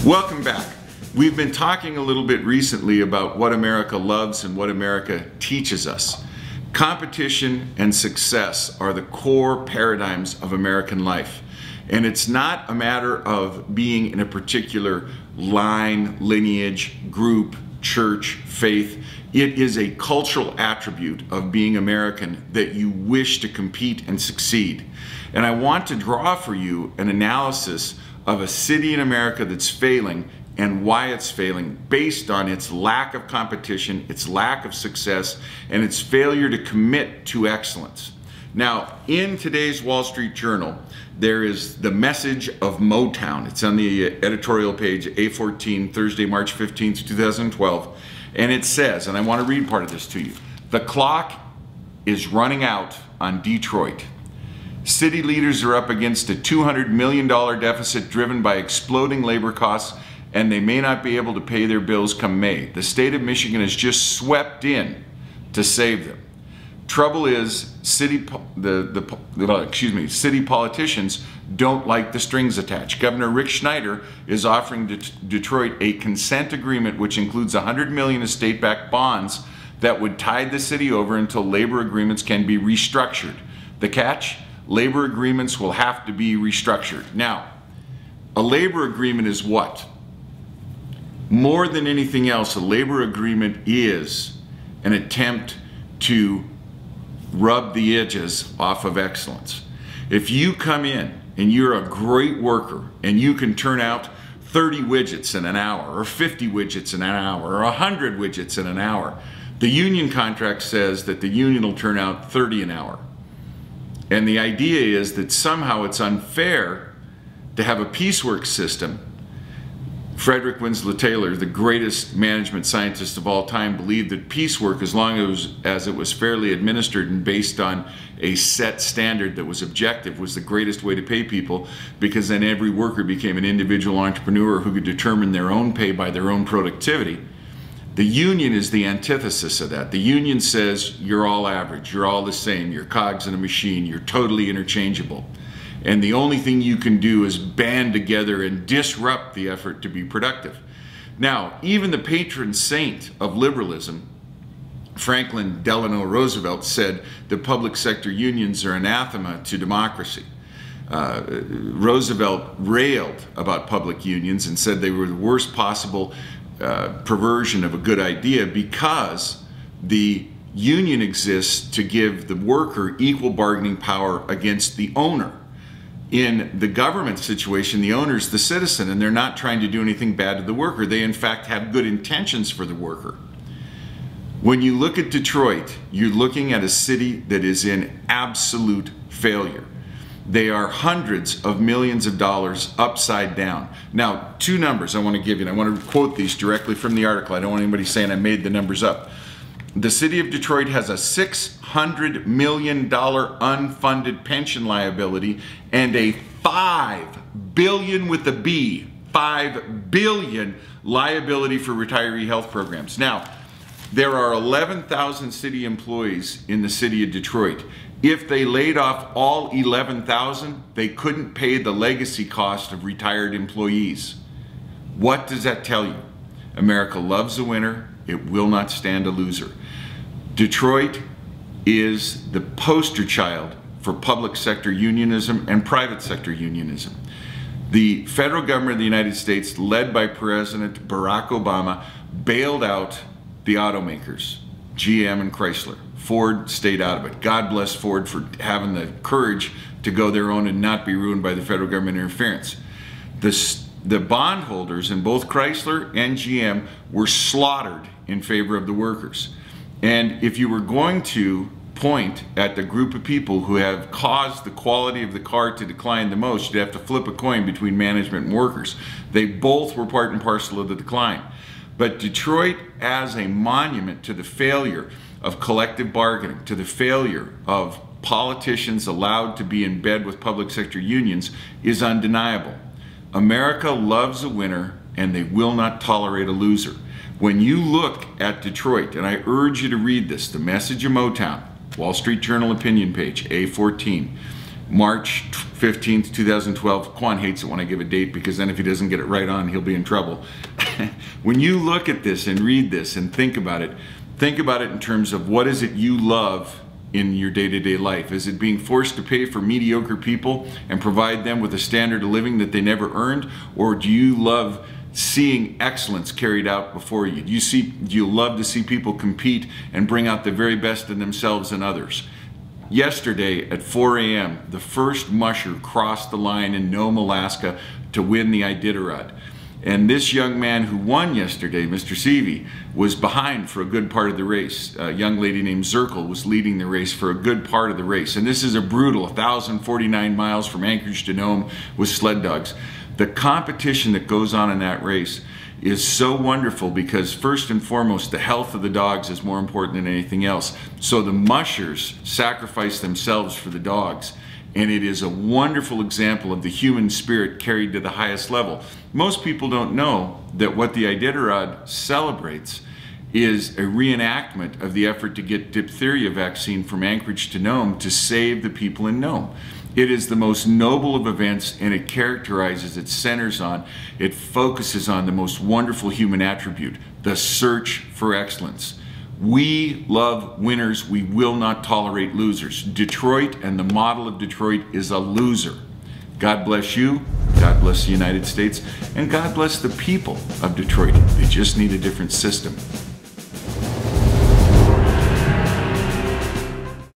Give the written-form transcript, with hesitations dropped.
Welcome back. We've been talking a little bit recently about what America loves and what America teaches us. Competition and success are the core paradigms of American life. And it's not a matter of being in a particular line, lineage, group, church, faith. It is a cultural attribute of being American that you wish to compete and succeed. And I want to draw for you an analysis of a city in America that's failing and why it's failing based on its lack of competition, its lack of success, and its failure to commit to excellence. Now, in today's Wall Street Journal, there is the message of Motown. It's on the editorial page, A14, Thursday, March 15th, 2012. And it says, and I want to read part of this to you, "The clock is running out on Detroit. City leaders are up against a $200 million deficit driven by exploding labor costs, and they may not be able to pay their bills come May. The state of Michigan has just swept in to save them. Trouble is, city politicians don't like the strings attached. Governor Rick Schneider is offering Detroit a consent agreement which includes $100 million of state-backed bonds that would tide the city over until labor agreements can be restructured. The catch? Labor agreements will have to be restructured." Now, a labor agreement is what? More than anything else, a labor agreement is an attempt to rub the edges off of excellence. If you come in and you're a great worker and you can turn out 30 widgets in an hour, or 50 widgets in an hour, or 100 widgets in an hour, the union contract says that the union will turn out 30 an hour. And the idea is that somehow it's unfair to have a piecework system. Frederick Winslow Taylor, the greatest management scientist of all time, believed that piecework, as long as it was fairly administered and based on a set standard that was objective, was the greatest way to pay people, because then every worker became an individual entrepreneur who could determine their own pay by their own productivity. The union is the antithesis of that. The union says you're all average, you're all the same, you're cogs in a machine, you're totally interchangeable. And the only thing you can do is band together and disrupt the effort to be productive. Now, even the patron saint of liberalism, Franklin Delano Roosevelt, said the public sector unions are anathema to democracy. Roosevelt railed about public unions and said they were the worst possible perversion of a good idea, because the union exists to give the worker equal bargaining power against the owner. In the government situation, the owner is the citizen, and they're not trying to do anything bad to the worker. They in fact have good intentions for the worker. When you look at Detroit, you're looking at a city that is in absolute failure. They are hundreds of millions of dollars upside down. Now, two numbers I want to give you, and I want to quote these directly from the article. I don't want anybody saying I made the numbers up. The city of Detroit has a $600 million unfunded pension liability and a $5 billion with a B, $5 billion liability for retiree health programs. Now, there are 11,000 city employees in the city of Detroit. If they laid off all 11,000, they couldn't pay the legacy cost of retired employees. What does that tell you? America loves a winner. It will not stand a loser. Detroit is the poster child for public sector unionism and private sector unionism. The federal government of the United States, led by President Barack Obama, bailed out the automakers, GM and Chrysler. Ford stayed out of it. God bless Ford for having the courage to go their own and not be ruined by the federal government interference. The bondholders in both Chrysler and GM were slaughtered in favor of the workers. And if you were going to point at the group of people who have caused the quality of the car to decline the most, you'd have to flip a coin between management and workers. They both were part and parcel of the decline. But Detroit, as a monument to the failure of collective bargaining, to the failure of politicians allowed to be in bed with public sector unions, is undeniable. America loves a winner, and they will not tolerate a loser. When you look at Detroit, and I urge you to read this, the message of Motown, Wall Street Journal opinion page, A14, March 15th, 2012. Quan hates it when I give a date because then if he doesn't get it right on, he'll be in trouble. When you look at this and read this and think about it in terms of what is it you love in your day-to-day life. Is it being forced to pay for mediocre people and provide them with a standard of living that they never earned? Or do you love seeing excellence carried out before you? Do you love to see people compete and bring out the very best in themselves and others? Yesterday at 4 a.m., the first musher crossed the line in Nome, Alaska to win the Iditarod. And this young man who won yesterday, Mr. Seavey, was behind for a good part of the race. A young lady named Zirkle was leading the race for a good part of the race. And this is a brutal 1,049 miles from Anchorage to Nome with sled dogs. The competition that goes on in that race is so wonderful because first and foremost, the health of the dogs is more important than anything else. So the mushers sacrifice themselves for the dogs. And it is a wonderful example of the human spirit carried to the highest level. Most people don't know that what the Iditarod celebrates is a reenactment of the effort to get diphtheria vaccine from Anchorage to Nome to save the people in Nome. It is the most noble of events, and it characterizes, it centers on, it focuses on the most wonderful human attribute, the search for excellence. We love winners. We will not tolerate losers. Detroit and the model of Detroit is a loser. God bless you, God bless the United States, and God bless the people of Detroit. They just need a different system.